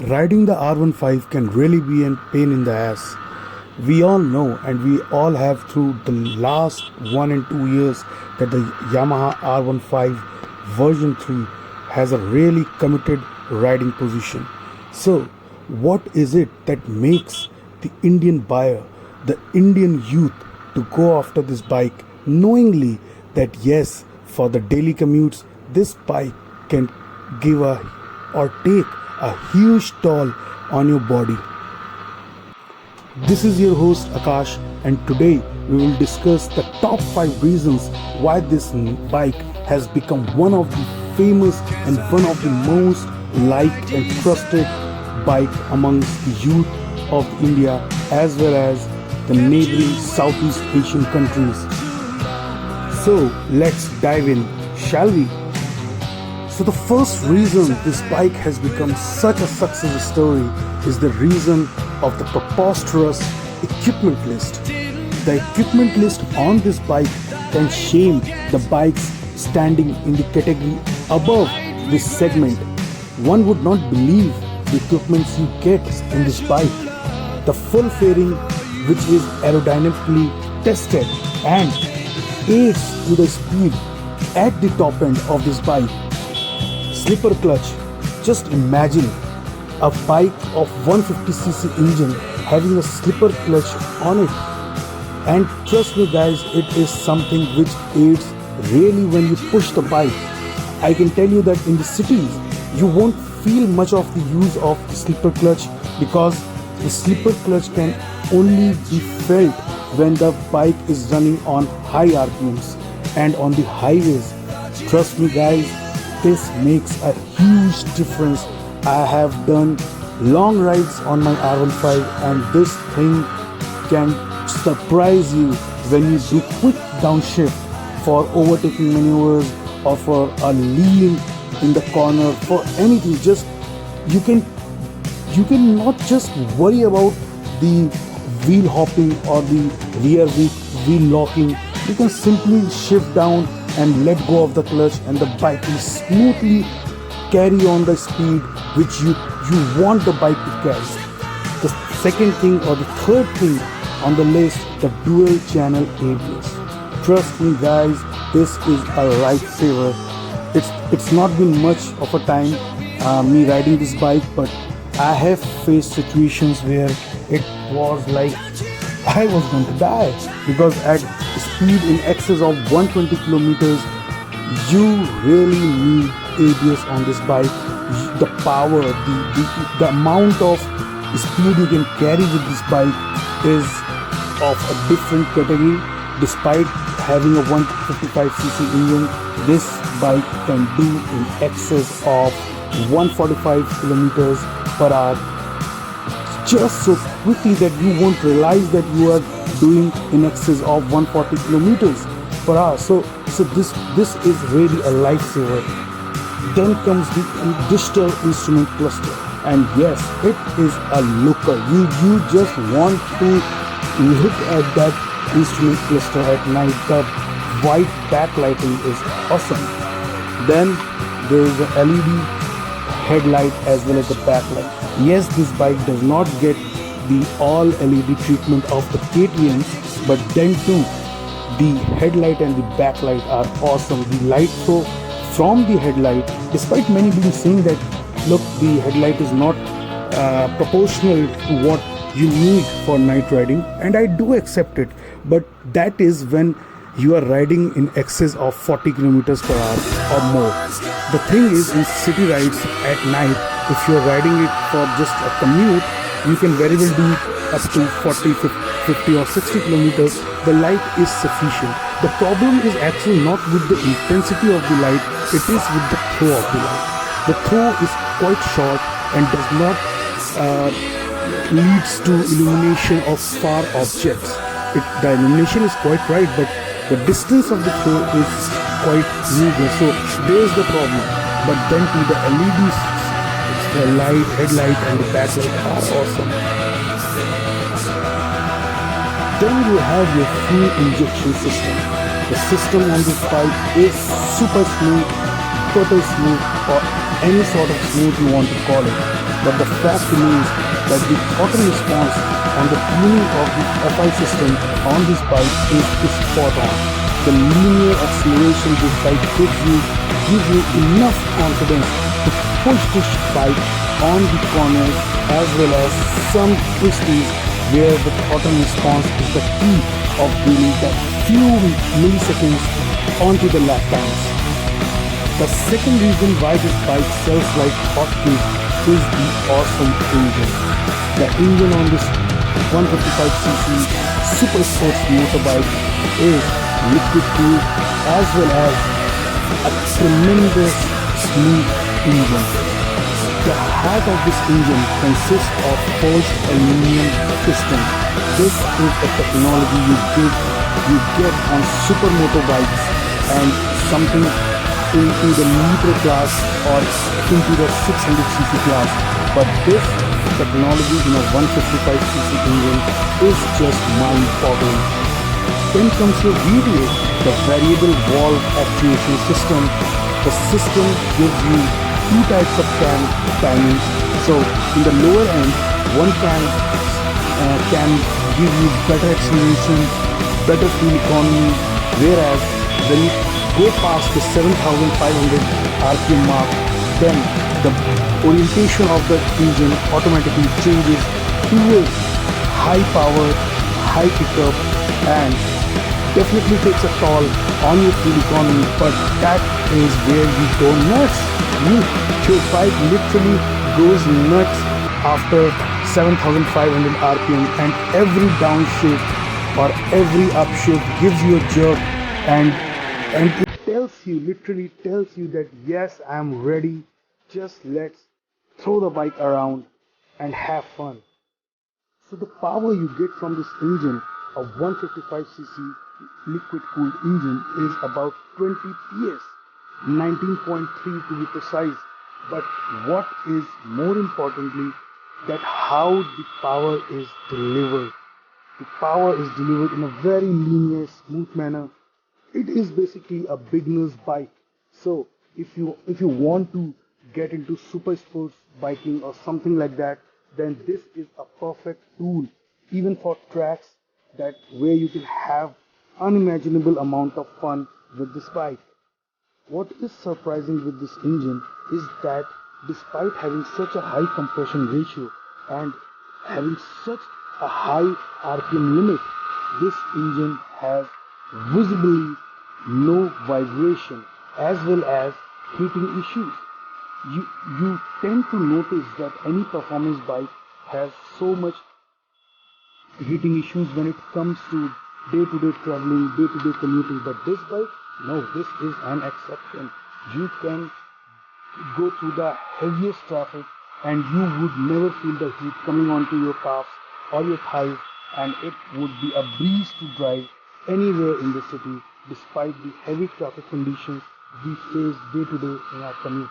Riding the R15 can really be a pain in the ass. We all know and we all have through the last 1 and 2 years that the Yamaha R15 version 3 has a really committed riding position. So, what is it that makes the Indian buyer, the Indian youth to go after this bike knowingly that yes, for the daily commutes, this bike can give or take a huge toll on your body. This is your host Akash, and today we will discuss the top 5 reasons why this bike has become one of the famous and one of the most liked and trusted bike amongst the youth of India as well as the neighboring Southeast Asian countries. So let's dive in, shall we? So the first reason this bike has become such a success story is the reason of the preposterous equipment list. The equipment list on this bike can shame the bikes standing in the category above this segment. One would not believe the equipments you get in this bike. The full fairing, which is aerodynamically tested and aids to the speed at the top end of this bike. Slipper clutch. Just imagine a bike of 150cc engine having a slipper clutch on it. And trust me guys, it is something which aids really when you push the bike. I can tell you that in the cities, you won't feel much of the use of the slipper clutch because the slipper clutch can only be felt when the bike is running on high RPMs and on the highways. Trust me guys, this makes a huge difference. I have done long rides on my R15 and this thing can surprise you when you do quick downshift for overtaking maneuvers or for a lean in the corner, for anything. Just you can not just worry about the wheel hopping or the rear wheel locking. You can simply shift down and let go of the clutch and the bike will smoothly carry on the speed which you want the bike to carry. The second thing or the third thing on the list, the dual channel ABS. Trust me guys, this is a lifesaver. It's not been much of a time me riding this bike, but I have faced situations where it was like I was going to die because at speed in excess of 120 kilometers, you really need ABS on this bike. The power, the amount of speed you can carry with this bike is of a different category. Despite having a 155cc engine, this bike can do in excess of 145 kilometers per hour just so quickly that you won't realize that you are doing in excess of 140 kilometers per hour. So this is really a lifesaver. Then comes the digital instrument cluster, and yes, it is a looker. You just want to look at that instrument cluster at night. The white backlighting is awesome. Then there is the LED headlight as well as the backlight. Yes, this bike does not get the all LED treatment of the KTMs, but then too the headlight and the backlight are awesome. The light throw from the headlight, despite many being saying that look, the headlight is not proportional to what you need for night riding, and I do accept it, but that is when you are riding in excess of 40 kilometers per hour or more. The thing is, in city rides at night, if you are riding it for just a commute, you can very well do up to 40, 50 or 60 kilometers. The light is sufficient. The problem is actually not with the intensity of the light, it is with the throw of the light. The throw is quite short and does not leads to illumination of far objects. The illumination is quite bright, but the distance of the throw is quite meager. So there is the problem. But then to the LEDs, the light, headlight and the backlight are awesome. Then you have your fuel injection system. The system on this bike is super smooth, total smooth, or any sort of smooth you want to call it. but the fact remains that the throttle response and the tuning of the FI system on this bike is spot on. The linear acceleration this bike gives you enough confidence to push this bike on the corners as well as some twisties where the throttle response is the key of gaining that few milliseconds onto the lap times. The second reason why this bike sells like hotcakes is the awesome engine. The engine on this 155cc super sports motorbike is liquid cooled as well as a tremendous smooth engine. The heart of this engine consists of forged aluminum piston. This is the technology you get on super motorbikes and something into the nitro class or into the 600cc class. But this technology in a 155cc engine is just mind-boggling. Then comes your V3.O, the variable valve actuation system. The system gives you two types of cam timing. So in the lower end, one cam can give you better acceleration, better fuel economy, whereas when you go past the 7,500 RPM mark, then the orientation of the engine automatically changes towards high power, high pickup, and definitely takes a toll on your fuel economy, but that is where you go nuts. Your bike literally goes nuts after 7,500 RPM, and every downshift or every upshift gives you a jerk, and it literally tells you that yes, I'm ready, just let's throw the bike around and have fun. So the power you get from this engine, a 155cc liquid cooled engine, is about 20 PS, 19.3 to be precise. But what is more importantly, that how the power is delivered. The power is delivered in a very linear, smooth manner. It is basically a beginner's bike. So if you want to get into super sports biking or something like that, then this is a perfect tool, even for tracks that where you can have unimaginable amount of fun with this bike. What is surprising with this engine is that despite having such a high compression ratio and having such a high RPM limit, this engine has visibly no vibration as well as heating issues. You tend to notice that any performance bike has so much heating issues when it comes to day-to-day traveling, day-to-day commuting, but this bike, no, this is an exception. You can go through the heaviest traffic and you would never feel the heat coming onto your calves or your thighs, and it would be a breeze to drive anywhere in the city despite the heavy traffic conditions we face day-to-day in our commuting.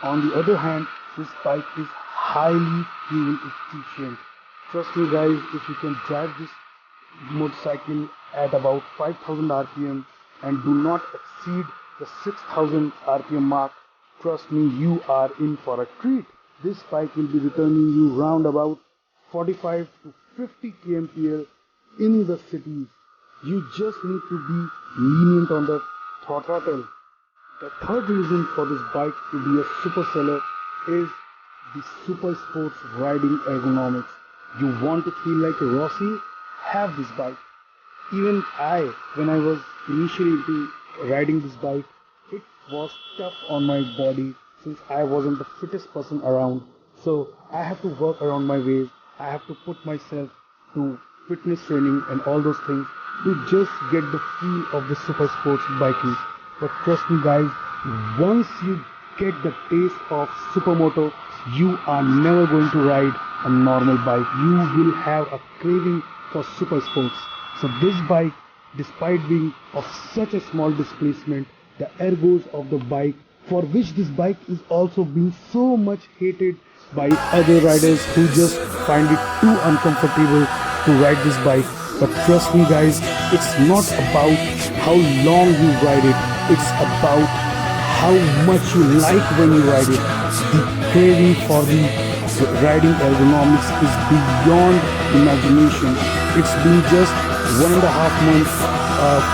On the other hand, this bike is highly fuel efficient. Trust me guys, if you can drive this motorcycle at about 5,000 RPM and do not exceed the 6,000 RPM mark, trust me, you are in for a treat. This bike will be returning you round about 45 to 50 kmpl in the cities. You just need to be lenient on the throttle. The third reason for this bike to be a super seller is the super sports riding ergonomics. You want to feel like a Rossi? Have this bike. Even when I was initially into riding this bike, it was tough on my body since I wasn't the fittest person around. So I have to work around my ways. I have to put myself to fitness training and all those things to just get the feel of the super sports biking. But trust me guys, once you get the taste of supermoto, you are never going to ride a normal bike. You will have a craving for super sports. So this bike, despite being of such a small displacement, the ergos of the bike, for which this bike is also being so much hated by other riders who just find it too uncomfortable to ride this bike. But trust me guys, it's not about how long you ride it, it's about how much you like when you ride it. The craving for the riding ergonomics is beyond imagination. It's been just 1.5 months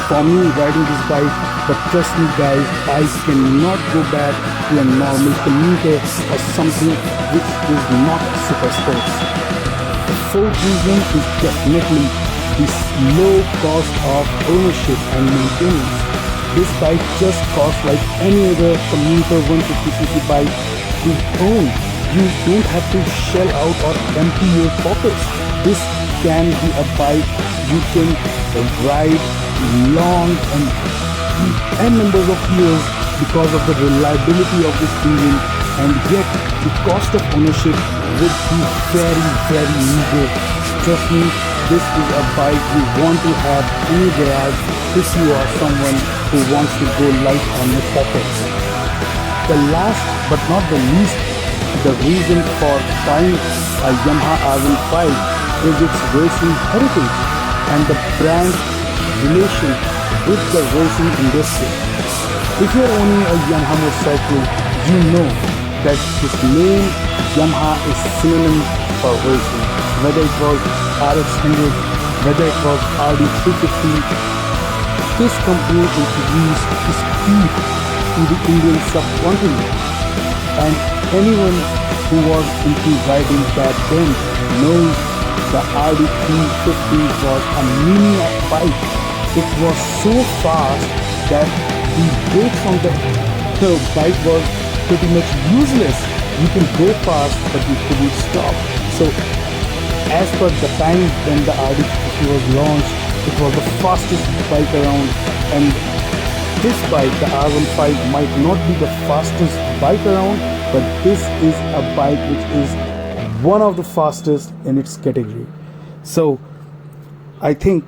for me riding this bike, but trust me guys, I cannot go back to a normal commuter or something which is not super sports. The fourth reason is definitely the low cost of ownership and maintenance. This bike just costs like any other commuter 150cc bike to own. You don't have to shell out or empty your pockets. This can be a bike you can ride long and numbers of years because of the reliability of this engine, and yet the cost of ownership would be very meager. Trust me, this is a bike you want to have in your garage if you are someone who wants to go light on your pockets. The last but not the least, the reason for buying a Yamaha R15 is its racing heritage and the brand relation with the racing industry. If you're owning a Yamaha motorcycle, you know that this name Yamaha is synonym for racing. Whether it was RX100, whether it was RD350, this company introduced speed to the Indian subcontinent, and anyone who was into riding back then knows the RD350 was a mini bike. It was so fast that the brakes on the bike was pretty much useless. You can go fast, but you couldn't stop. So as per the time when the RD350 was launched, it was the fastest bike around, and this bike, the R15, might not be the fastest bike around, but this is a bike which is one of the fastest in its category. So I think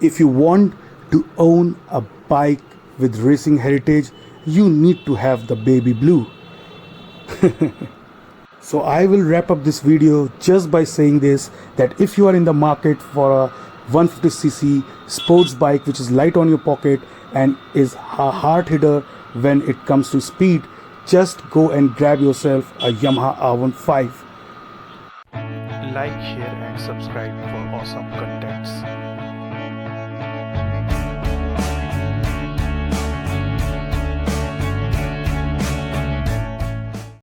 if you want to own a bike with racing heritage, you need to have the baby blue. So I will wrap up this video just by saying this, that if you are in the market for a 150cc sports bike which is light on your pocket and is a hard hitter when it comes to speed, just go and grab yourself a Yamaha R15. Like, share and subscribe for awesome contents.